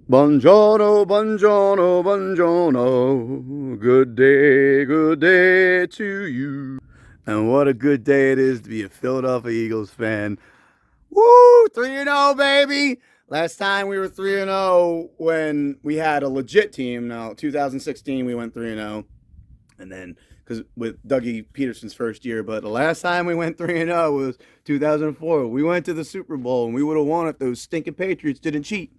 Buongiorno, buongiorno, buongiorno. Good day to you. And what a good day it is to be a Philadelphia Eagles fan. Woo! 3-0, baby! Last time we were 3-0 when we had a legit team. Now, 2016, we went 3-0. And then, because with Dougie Peterson's first year, but the last time we went 3-0 was 2004. We went to the Super Bowl, and we would have won if those stinking Patriots didn't cheat.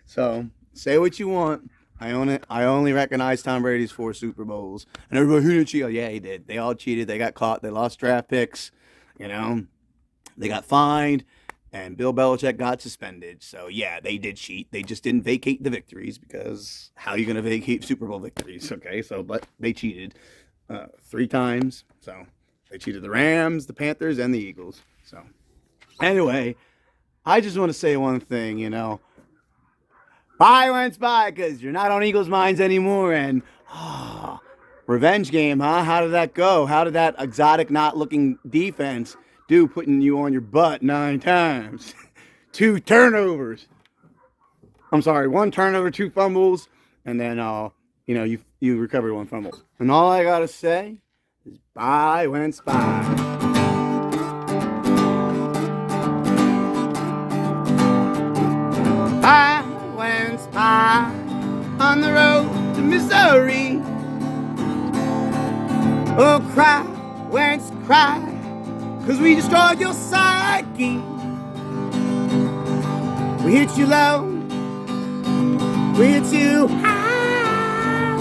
So, say what you want. I own it. I only recognize Tom Brady's 4 Super Bowls. And everybody, who didn't cheat? Oh, yeah, he did. They all cheated. They got caught. They lost draft picks. You know, they got fined. And Bill Belichick got suspended. So, yeah, they did cheat. They just didn't vacate the victories because how are you going to vacate Super Bowl victories? Okay, so, but they cheated 3 times. So, they cheated the Rams, the Panthers, and the Eagles. So, anyway, I just want to say one thing, you know. Bye, Wentz Bye, because you're not on Eagles' minds anymore. And, revenge game, huh? How did that go? How did that exotic, not-looking defense do putting you on your butt 9 times? 2 turnovers. I'm sorry, 1 turnover, 2 fumbles, and then, you recovered 1 fumble. And all I got to say is bye, Wentz Bye. Bye, Wentz Bye, on the road to Missouri. Oh, cry, Wentz, cry, 'cause we destroyed your psyche. We hit you low, we hit you high,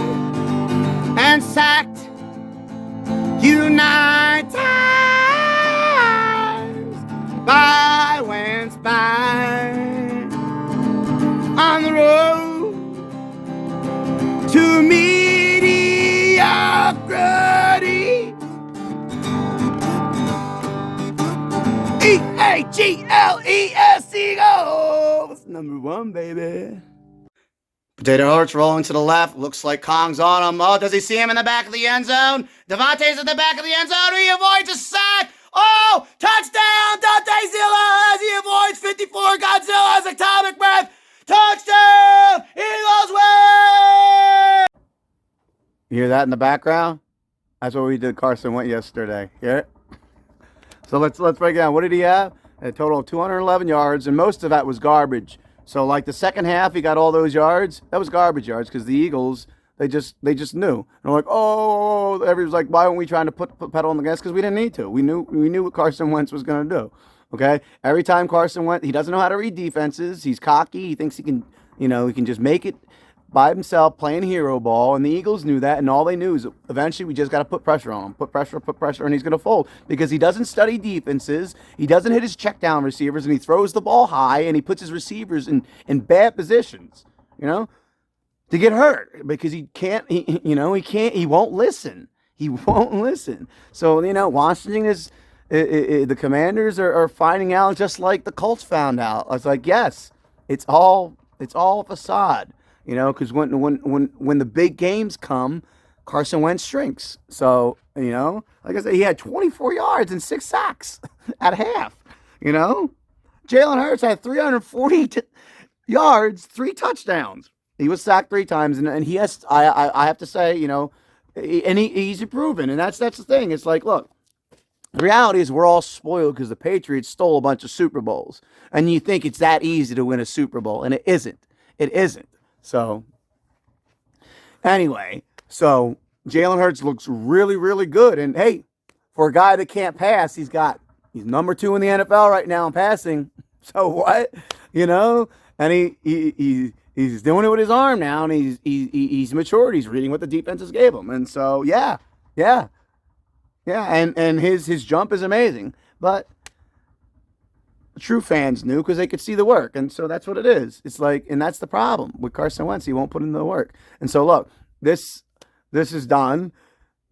and sacked you 9 times. Bye, Wentz, bye, on the road to mediocrity. Eagles, Eagles, #1, baby. Potato Hurts rolling to the left. Looks like Kong's on him. Oh, does he see him in the back of the end zone? Devontae's in the back of the end zone. He avoids a sack. Oh, touchdown! Dante Zilla as he avoids 54. Godzilla's atomic breath. Touchdown! Eagles win! You hear that in the background? That's what we did. Carson Wentz yesterday. Hear it? So let's break it down. What did he have? A total of 211 yards, and most of that was garbage. So like the second half, he got all those yards. That was garbage yards because the Eagles, they just knew. And they're like, oh, everyone's like, why weren't we trying to put pedal on the gas? Because we didn't need to. We knew what Carson Wentz was going to do. Okay, every time Carson Wentz, he doesn't know how to read defenses. He's cocky. He thinks he can, he can just make it by himself playing hero ball, and the Eagles knew that, and all they knew is eventually we just got to put pressure on him. Put pressure, and he's going to fold because he doesn't study defenses. He doesn't hit his check down receivers, and he throws the ball high, and he puts his receivers in bad positions, to get hurt because he can't, he won't listen. He won't listen. So, Washington is, the Commanders are finding out just like the Colts found out. I was like, yes, it's all a facade. Because when the big games come, Carson Wentz shrinks. So, like I said, he had 24 yards and 6 sacks at half. Jalen Hurts had 340 yards, 3 touchdowns. He was sacked 3 times, and he has. I have to say, and he's improving, and that's the thing. It's like, look, the reality is we're all spoiled because the Patriots stole a bunch of Super Bowls, and you think it's that easy to win a Super Bowl, and it isn't. It isn't. So, anyway, Jalen Hurts looks really, really good. And, hey, for a guy that can't pass, he's number 2 in the NFL right now in passing. So what? And he's doing it with his arm now, and he's matured. He's reading what the defenses gave him. And so, yeah. And his jump is amazing. But true fans knew because they could see the work, and so that's what it is. It's like, and that's the problem with Carson Wentz. He won't put in the work, and so look, this is done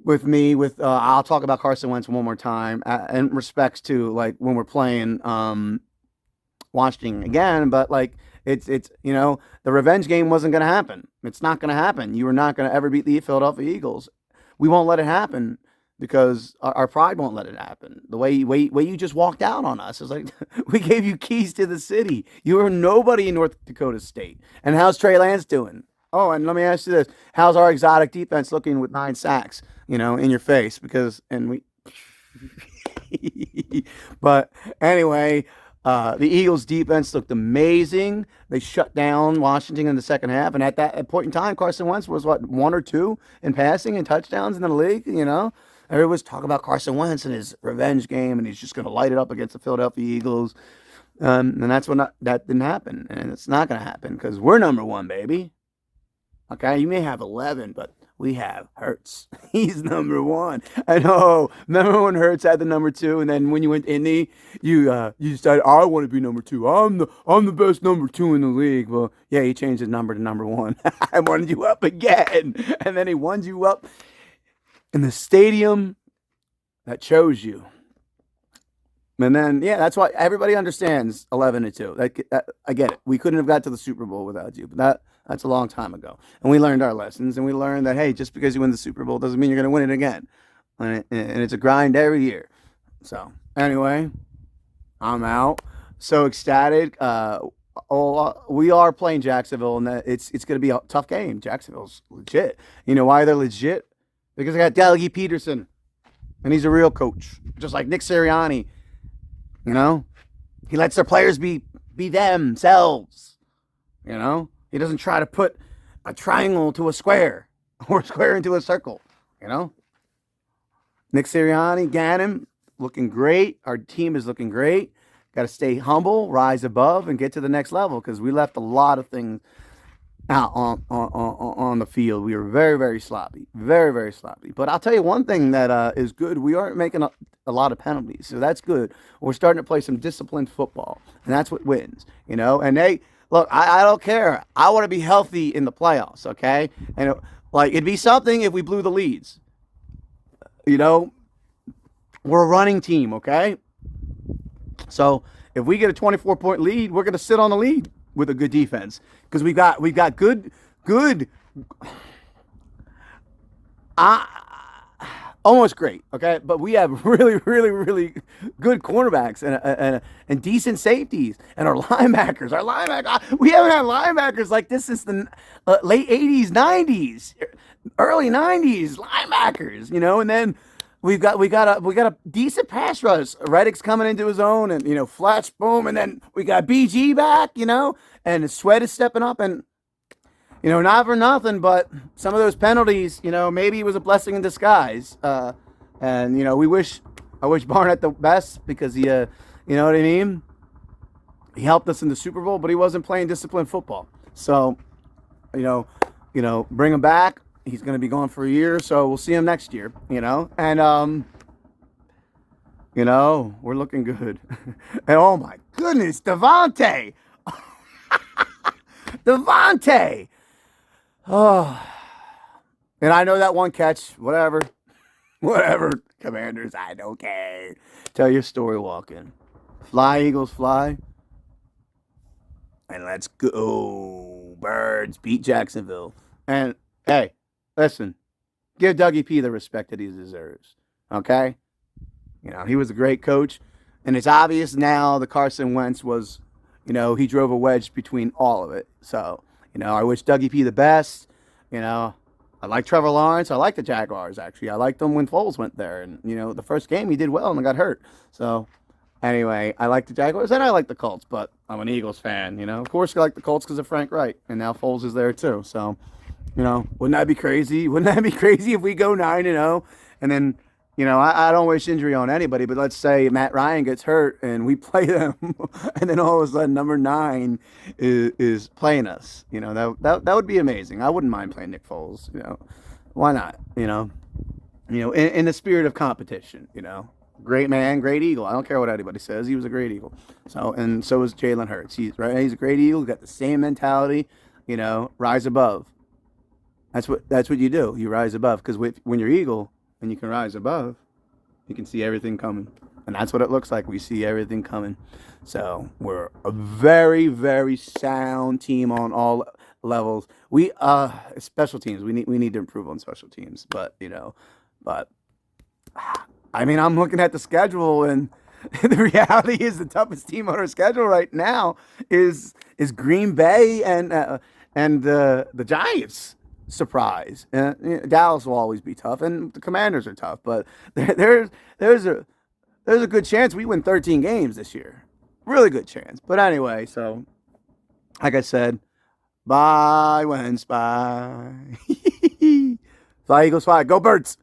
with me. I'll talk about Carson Wentz one more time in respects to like when we're playing Washington again, but like it's the revenge game wasn't going to happen. It's not going to happen. You are not going to ever beat the Philadelphia Eagles. We won't let it happen. because our pride won't let it happen. The way you just walked out on us is like we gave you keys to the city. You were nobody in North Dakota State. And how's Trey Lance doing? Oh, and let me ask you this: how's our exotic defense looking with 9 sacks? In your face because and we. But anyway, the Eagles' defense looked amazing. They shut down Washington in the second half, and at that point in time, Carson Wentz was what 1 or 2 in passing and touchdowns in the league. Everyone's talking about Carson Wentz and his revenge game, and he's just going to light it up against the Philadelphia Eagles. And that's when that didn't happen, and it's not going to happen because we're number 1, baby. Okay, you may have 11, but we have Hurts. He's number 1. I know. Remember when Hurts had the number 2, and then when you went to Indy, you decided I want to be number 2. I'm the best number 2 in the league. Well, yeah, he changed his number to number 1. I wanted you up again, and then he won you up in the stadium that chose you. And then, yeah, that's why everybody understands 11-2. I get it. We couldn't have got to the Super Bowl without you, but that's a long time ago. And we learned our lessons, and we learned that, hey, just because you win the Super Bowl doesn't mean you're going to win it again. And it's a grind every year. So, anyway, I'm out. So ecstatic. We are playing Jacksonville, and it's going to be a tough game. Jacksonville's legit. You know why they're legit? Because I got Dougie Peterson, and he's a real coach, just like Nick Sirianni. He lets their players be themselves. He doesn't try to put a triangle to a square or a square into a circle. Nick Sirianni, Gannon, looking great. Our team is looking great. Got to stay humble, rise above, and get to the next level because we left a lot of things out on the field. We were very, very sloppy. Very, very sloppy. But I'll tell you one thing that is good. We aren't making a lot of penalties, so that's good. We're starting to play some disciplined football, and that's what wins. And look, I don't care. I want to be healthy in the playoffs, okay? And it'd be something if we blew the leads. We're a running team, okay? So if we get a 24-point lead, we're going to sit on the lead with a good defense because we've got good, almost great, okay? But we have really, really, really good cornerbacks and decent safeties. And our linebackers, we haven't had linebackers like this since the late 80s, 90s, early 90s, linebackers, and then we got a decent pass rush. Reddick's coming into his own and, flash, boom, and then we got BG back, and Sweat is stepping up and, not for nothing, but some of those penalties, maybe it was a blessing in disguise. And, I wish Barnett the best because he, you know what I mean? He helped us in the Super Bowl, but he wasn't playing disciplined football. So, bring him back. He's going to be gone for a year, so we'll see him next year, And, we're looking good. And, oh, my goodness, Devontae. Devontae. Oh, and I know that one catch, whatever, Commanders, I don't care. Tell your story walking. Fly, Eagles, fly. And let's go. Birds beat Jacksonville. And, hey, listen, give Dougie P the respect that he deserves, okay? He was a great coach, and it's obvious now that Carson Wentz was, he drove a wedge between all of it, so... I wish Dougie P the best. I like Trevor Lawrence. I like the Jaguars, actually. I liked them when Foles went there. And, the first game he did well and got hurt. So, anyway, I like the Jaguars and I like the Colts. But I'm an Eagles fan, Of course, I like the Colts because of Frank Wright. And now Foles is there, too. So, wouldn't that be crazy? Wouldn't that be crazy if we go 9-0 and then... I don't wish injury on anybody, but let's say Matt Ryan gets hurt and we play them, and then all of a sudden number 9 is playing us. That would be amazing. I wouldn't mind playing Nick Foles. Why not? In the spirit of competition. Great man, great Eagle. I don't care what anybody says. He was a great Eagle. So is Jalen Hurts. He's a great Eagle. He's got the same mentality. Rise above. That's what you do. You rise above because when you're Eagle. And you can rise above, you can see everything coming. And that's what it looks like. We see everything coming. So we're a very, very sound team on all levels. We special teams. We need to improve on special teams. But I mean, I'm looking at the schedule, and the reality is the toughest team on our schedule right now is Green Bay and the Giants. Surprise. Dallas will always be tough, and the Commanders are tough, but there's a there's a good chance we win 13 games this year. Really good chance. But anyway, so like I said, bye, Wentz, bye. Fly Eagles, fly. Go Birds.